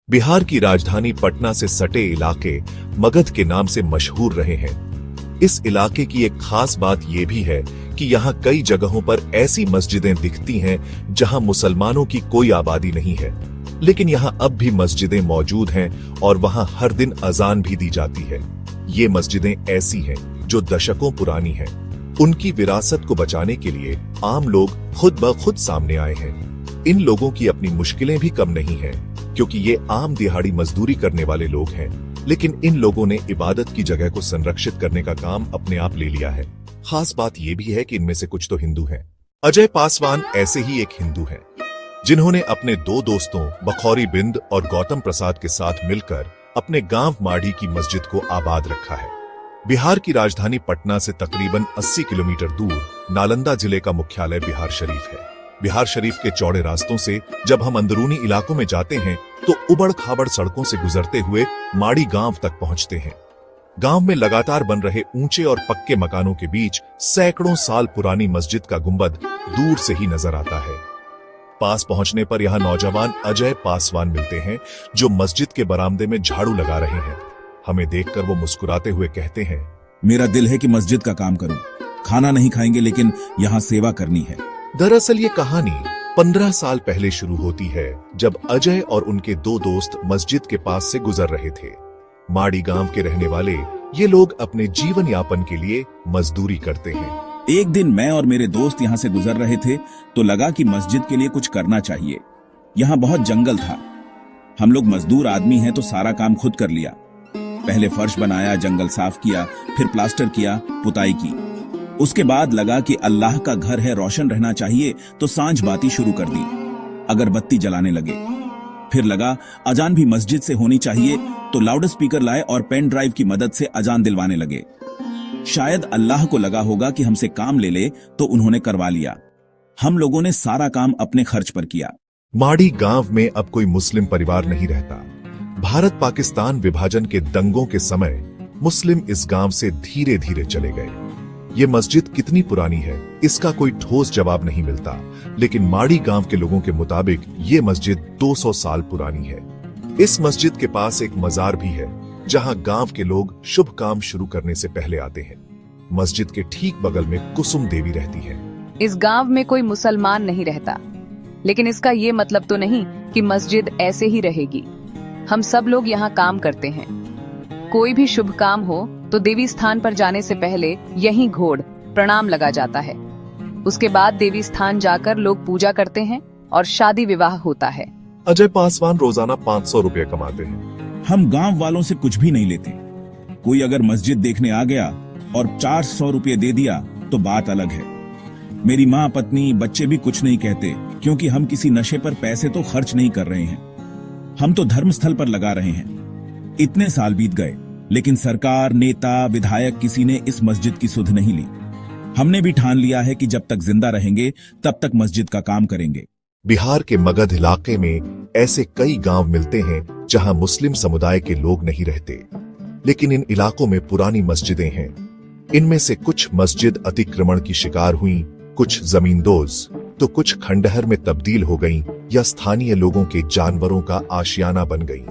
बिहार की राजधानी पटना से सटे इलाके मगध के नाम से मशहूर रहे हैं। इस इलाके की एक खास बात यह भी है कि यहाँ कई जगहों पर ऐसी मस्जिदें दिखती हैं जहाँ मुसलमानों की कोई आबादी नहीं है, लेकिन यहाँ अब भी मस्जिदें मौजूद हैं और वहाँ हर दिन अजान भी दी जाती है। ये मस्जिदें ऐसी हैं जो दशकों पुरानी हैं। उनकी विरासत को बचाने के लिए आम लोग खुद ब खुद सामने आए हैं। इन लोगों की अपनी मुश्किलें भी कम नहीं हैं, क्योंकि ये आम दिहाड़ी मजदूरी करने वाले लोग हैं, लेकिन इन लोगों ने इबादत की जगह को संरक्षित करने का काम अपने आप ले लिया है। खास बात यह भी है कि इनमें से कुछ तो हिंदू हैं। अजय पासवान ऐसे ही एक हिंदू हैं, जिन्होंने अपने दो दोस्तों बखौरी बिंद और गौतम प्रसाद के साथ मिलकर अपने गांव माढ़ी की मस्जिद को आबाद रखा है। बिहार की राजधानी पटना से तकरीबन 80 किलोमीटर दूर नालंदा जिले का मुख्यालय बिहार शरीफ है। बिहार शरीफ के चौड़े रास्तों से जब हम अंदरूनी इलाकों में जाते हैं तो उबड़ खाबड़ सड़कों से गुजरते हुए माड़ी गांव तक पहुंचते हैं। गांव में लगातार बन रहे ऊंचे और पक्के मकानों के बीच सैकड़ों साल पुरानी मस्जिद का गुंबद दूर से ही नजर आता है। पास पहुंचने पर यहाँ नौजवान अजय पासवान मिलते हैं, जो मस्जिद के बरामदे में झाड़ू लगा रहे हैं। हमें देखकर वो मुस्कुराते हुए कहते हैं, मेरा दिल है कि मस्जिद का काम करूं। खाना नहीं खाएंगे, लेकिन यहाँ सेवा करनी है। दरअसल ये कहानी 15 साल पहले शुरू होती है, जब अजय और उनके दो दोस्त मस्जिद के पास से गुजर रहे थे। माड़ी गांव के रहने वाले ये लोग अपने जीवन यापन के लिए मजदूरी करते हैं। एक दिन मैं और मेरे दोस्त यहाँ से गुजर रहे थे तो लगा कि मस्जिद के लिए कुछ करना चाहिए। यहाँ बहुत जंगल था। हम लोग मजदूर आदमी हैं तो सारा काम खुद कर लिया। पहले फर्श बनाया, जंगल साफ किया, फिर प्लास्टर किया, पुताई की। उसके बाद लगा कि अल्लाह का घर है, रोशन रहना चाहिए, तो सांझ बाती शुरू कर दी, अगरबत्ती जलाने लगे। फिर लगा अजान भी मस्जिद से होनी चाहिए, तो लाउड स्पीकर लाए और पेन ड्राइव की मदद से अजान दिलवाने लगे। शायद अल्लाह को लगा होगा कि हमसे काम ले ले, तो उन्होंने करवा लिया। हम लोगों ने सारा काम अपने खर्च पर किया। माड़ी गांव में अब कोई मुस्लिम परिवार नहीं रहता। भारत पाकिस्तान विभाजन के दंगों के समय मुस्लिम इस गांव से धीरे धीरे चले गए। ये मस्जिद कितनी पुरानी है, इसका कोई ठोस जवाब नहीं मिलता, लेकिन माड़ी गांव के लोगों के मुताबिक ये मस्जिद 200 साल पुरानी है। इस मस्जिद के पास एक मजार भी है, जहां गांव के लोग शुभ काम शुरू करने से पहले आते हैं। मस्जिद के ठीक बगल में कुसुम देवी रहती है। इस गांव में कोई मुसलमान नहीं रहता, लेकिन इसका ये मतलब तो नहीं कि मस्जिद ऐसे ही रहेगी। हम सब लोग यहाँ काम करते हैं। कोई भी शुभ काम हो तो देवी स्थान पर जाने से पहले यहीं घोड़ प्रणाम लगा जाता है। उसके बाद देवी स्थान जाकर लोग पूजा करते हैं और शादी विवाह होता है। अजय पासवान रोजाना 500 रुपये कमाते हैं। हम गांव वालों से कुछ भी नहीं लेते। कोई अगर मस्जिद देखने आ गया और 400 रुपये दे दिया तो बात अलग है। मेरी माँ, पत्नी, बच्चे भी कुछ नहीं कहते, क्योंकि हम किसी नशे पर पैसे तो खर्च नहीं कर रहे हैं। हम तो धर्म स्थल पर लगा रहे हैं। इतने साल बीत गए, लेकिन सरकार, नेता, विधायक किसी ने इस मस्जिद की सुध नहीं ली। हमने भी ठान लिया है कि जब तक जिंदा रहेंगे तब तक मस्जिद का काम करेंगे। बिहार के मगध इलाके में ऐसे कई गांव मिलते हैं जहां मुस्लिम समुदाय के लोग नहीं रहते, लेकिन इन इलाकों में पुरानी मस्जिदें हैं। इनमें से कुछ मस्जिद अतिक्रमण की शिकार हुई, कुछ जमींदोज तो कुछ खंडहर में तब्दील हो गईं या स्थानीय लोगों के जानवरों का आशियाना बन गईं।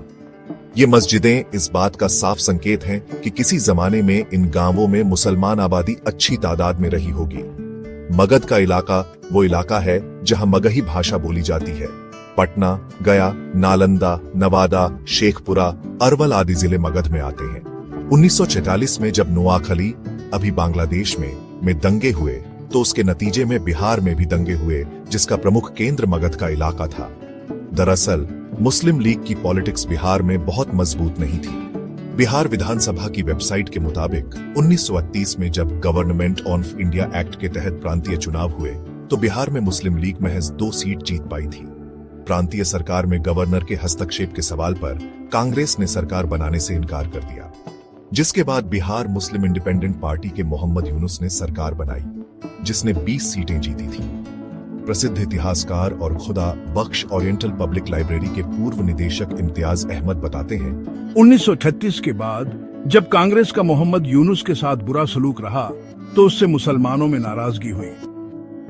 ये मस्जिदें इस बात का साफ संकेत हैं कि किसी जमाने में इन गांवों में मुसलमान आबादी अच्छी तादाद में रही होगी। मगध का इलाका वो इलाका है जहां मगही भाषा बोली जाती है। पटना, गया, नालंदा, नवादा, शेखपुरा, अरवल आदि जिले मगध में आते हैं। 1946 में जब नोआखली, अभी बांग्लादेश में दंगे हुए, तो उसके नतीजे में बिहार में भी दंगे हुए, जिसका प्रमुख केंद्र मगध का इलाका था। दरअसल मुस्लिम लीग की पॉलिटिक्स बिहार में बहुत मजबूत नहीं थी। बिहार विधानसभा की वेबसाइट के मुताबिक 1938 में जब गवर्नमेंट ऑफ इंडिया एक्ट के तहत प्रांतीय चुनाव हुए, तो बिहार में मुस्लिम लीग महज 2 सीट जीत पाई थी। प्रांतीय सरकार में गवर्नर के हस्तक्षेप के सवाल पर कांग्रेस ने सरकार बनाने से इनकार कर दिया, जिसके बाद बिहार मुस्लिम इंडिपेंडेंट पार्टी के मोहम्मद यूनुस ने सरकार बनाई, जिसने 20 सीटें जीती थी। प्रसिद्ध इतिहासकार और खुदा बख्श ओरिएंटल पब्लिक लाइब्रेरी के पूर्व निदेशक इम्तियाज अहमद बताते हैं, 1936 के बाद जब कांग्रेस का मोहम्मद यूनुस के साथ बुरा सलूक रहा तो उससे मुसलमानों में नाराजगी हुई।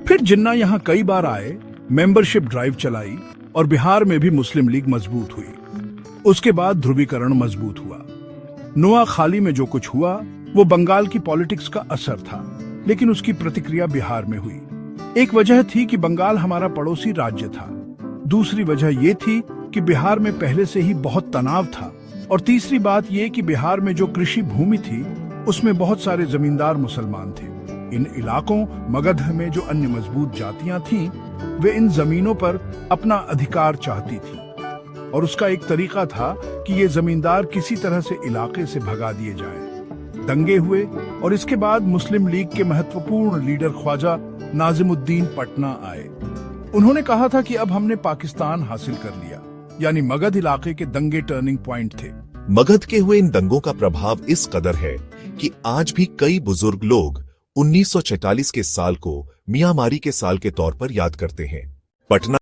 फिर जिन्ना यहाँ कई बार आए, मेंबरशिप ड्राइव चलाई और बिहार में भी मुस्लिम लीग मजबूत हुई। उसके बाद ध्रुवीकरण मजबूत हुआ। नोआखाली में जो कुछ हुआ वो बंगाल की पॉलिटिक्स का असर था, लेकिन उसकी प्रतिक्रिया बिहार में हुई। एक वजह थी कि बंगाल हमारा पड़ोसी राज्य था, दूसरी वजह ये थी कि बिहार में पहले से ही बहुत तनाव था, और तीसरी बात ये कि बिहार में जो कृषि भूमि थी उसमें बहुत सारे जमींदार मुसलमान थे। इन इलाकों मगध में जो अन्य मजबूत जातियां थीं, वे इन जमीनों पर अपना अधिकार चाहती थी, और उसका एक तरीका था कि ये जमींदार किसी तरह से इलाके से भगा दिए जाएं। दंगे हुए और इसके बाद मुस्लिम लीग के महत्वपूर्ण लीडर ख्वाजा नाजिमुद्दीन पटना आए। उन्होंने कहा था कि अब हमने पाकिस्तान हासिल कर लिया, यानी मगध इलाके के दंगे टर्निंग पॉइंट थे। मगध के हुए इन दंगों का प्रभाव इस कदर है कि आज भी कई बुजुर्ग लोग 1946 के साल को मियांमारी के साल के तौर पर याद करते हैं। पटना